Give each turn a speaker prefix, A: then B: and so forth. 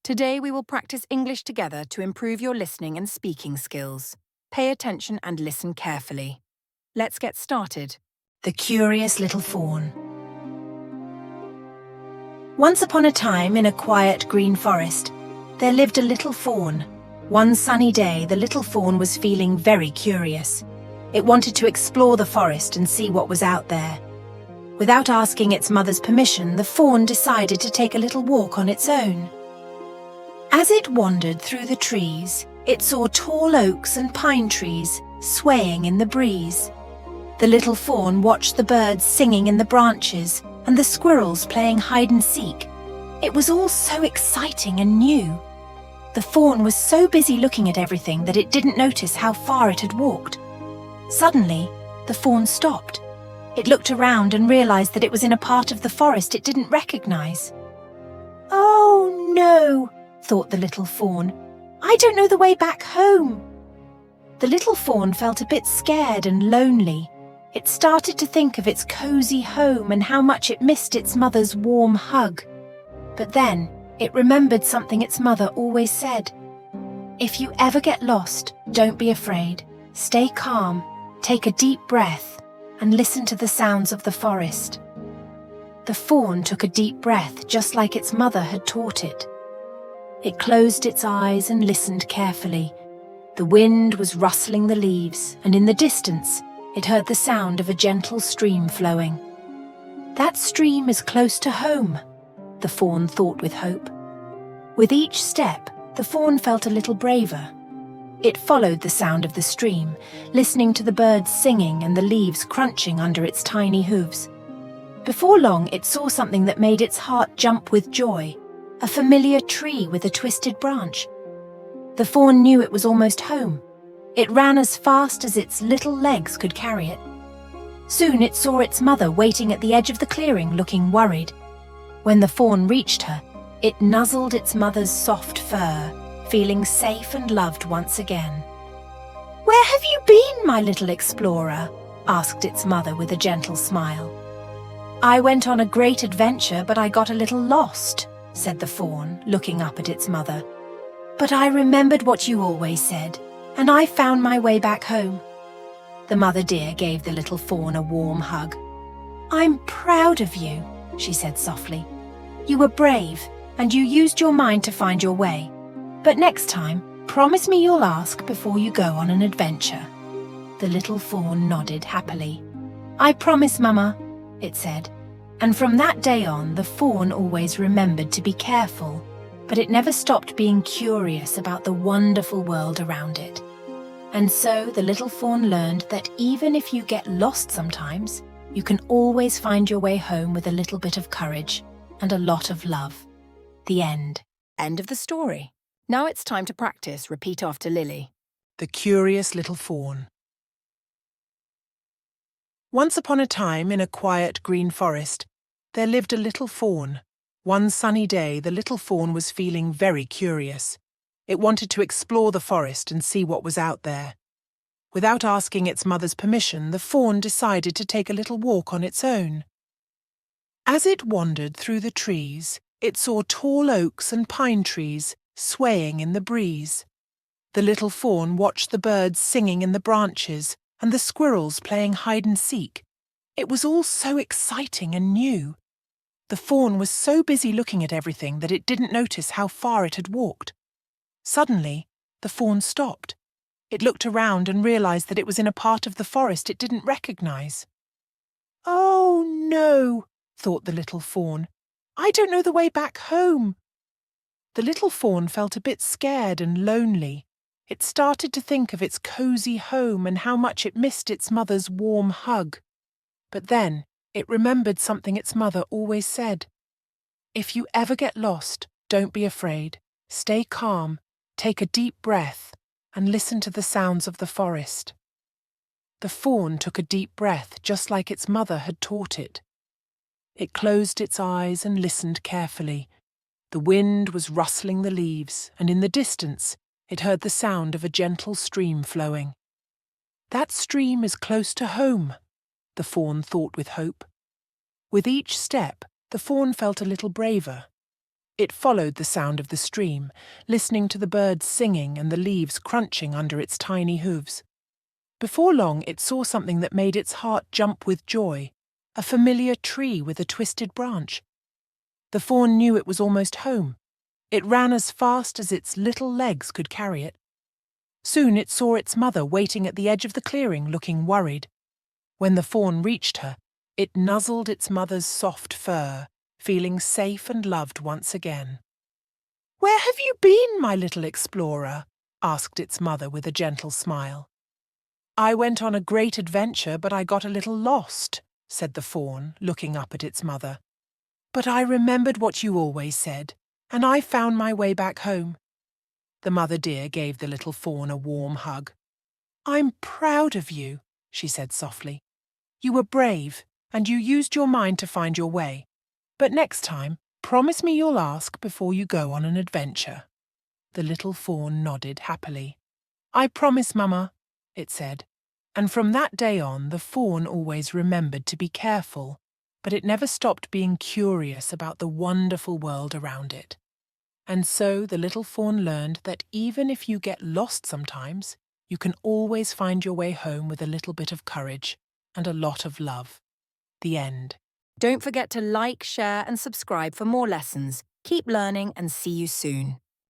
A: Today we will practice English together to improve your listening and speaking skills. Pay attention and listen carefully. Let's get started.
B: The Curious Little Fawn. Once upon a time, in a quiet green forest, there lived a little fawn. One sunny day, the little fawn was feeling very curious. It wanted to explore the forest and see what was out there. Without asking its mother's permission, the fawn decided to take a little walk on its own. As it wandered through the trees, it saw tall oaks and pine trees swaying in the breeze. The little fawn watched the birds singing in the branches and the squirrels playing hide and seek. It was all so exciting and new. The fawn was so busy looking at everything that it didn't notice how far it had walked. Suddenly, the fawn stopped. It looked around and realized that it was in a part of the forest it didn't recognize. "Oh no," thought the little fawn. "I don't know the way back home." The little fawn felt a bit scared and lonely. It started to think of its cozy home and how much it missed its mother's warm hug. But then it remembered something its mother always said. "If you ever get lost, don't be afraid. Stay calm, take a deep breath, and listen to the sounds of the forest." The fawn took a deep breath just like its mother had taught it. It closed its eyes and listened carefully. The wind was rustling the leaves, and in the distance, it heard the sound of a gentle stream flowing. "That stream is close to home," the fawn thought with hope. With each step, the fawn felt a little braver. It followed the sound of the stream, listening to the birds singing and the leaves crunching under its tiny hooves. Before long, it saw something that made its heart jump with joy. A familiar tree with a twisted branch. The fawn knew it was almost home. It ran as fast as its little legs could carry it. Soon it saw its mother waiting at the edge of the clearing, looking worried. When the fawn reached her, it nuzzled its mother's soft fur, feeling safe and loved once again. "Where have you been, my little explorer?" asked its mother with a gentle smile. "I went on a great adventure, but I got a little lost," said the fawn, looking up at its mother. "But I remembered what you always said, and I found my way back home." The mother deer gave the little fawn a warm hug. "I'm proud of you," she said softly. "You were brave, and you used your mind to find your way. But next time, promise me you'll ask before you go on an adventure." The little fawn nodded happily. "I promise, Mama," it said. And from that day on, the fawn always remembered to be careful, but it never stopped being curious about the wonderful world around it. And so the little fawn learned that even if you get lost sometimes, you can always find your way home with a little bit of courage and a lot of love. The end.
A: End of the story. Now it's time to practice. Repeat after Lily.
C: The Curious Little Fawn. Once upon a time, in a quiet green forest, there lived a little fawn. One sunny day, the little fawn was feeling very curious. It wanted to explore the forest and see what was out there. Without asking its mother's permission, the fawn decided to take a little walk on its own. As it wandered through the trees, it saw tall oaks and pine trees swaying in the breeze. The little fawn watched the birds singing in the branches and the squirrels playing hide and seek. It was all so exciting and new. The fawn was so busy looking at everything that it didn't notice how far it had walked. Suddenly, the fawn stopped. It looked around and realized that it was in a part of the forest it didn't recognize. "Oh no," thought the little fawn. "I don't know the way back home." The little fawn felt a bit scared and lonely. It started to think of its cozy home and how much it missed its mother's warm hug. But then it remembered something its mother always said. "If you ever get lost, don't be afraid. Stay calm, take a deep breath, and listen to the sounds of the forest." The fawn took a deep breath just like its mother had taught it. It closed its eyes and listened carefully. The wind was rustling the leaves, and in the distance, it heard the sound of a gentle stream flowing. "That stream is close to home," the fawn thought with hope. With each step, the fawn felt a little braver. It followed the sound of the stream, listening to the birds singing and the leaves crunching under its tiny hooves. Before long, it saw something that made its heart jump with joy, a familiar tree with a twisted branch. The fawn knew it was almost home. It ran as fast as its little legs could carry it. Soon it saw its mother waiting at the edge of the clearing, looking worried. When the fawn reached her, it nuzzled its mother's soft fur, feeling safe and loved once again. "Where have you been, my little explorer?" asked its mother with a gentle smile. "I went on a great adventure, but I got a little lost," said the fawn, looking up at its mother. "But I remembered what you always said, and I found my way back home." The mother deer gave the little fawn a warm hug. "I'm proud of you," she said softly. "You were brave, and you used your mind to find your way. But next time, promise me you'll ask before you go on an adventure." The little fawn nodded happily. "I promise, Mama," it said. And from that day on, the fawn always remembered to be careful, but it never stopped being curious about the wonderful world around it. And so the little fawn learned that even if you get lost sometimes, you can always find your way home with a little bit of courage and a lot of love. The end.
A: Don't forget to like, share, and subscribe for more lessons. Keep learning and see you soon.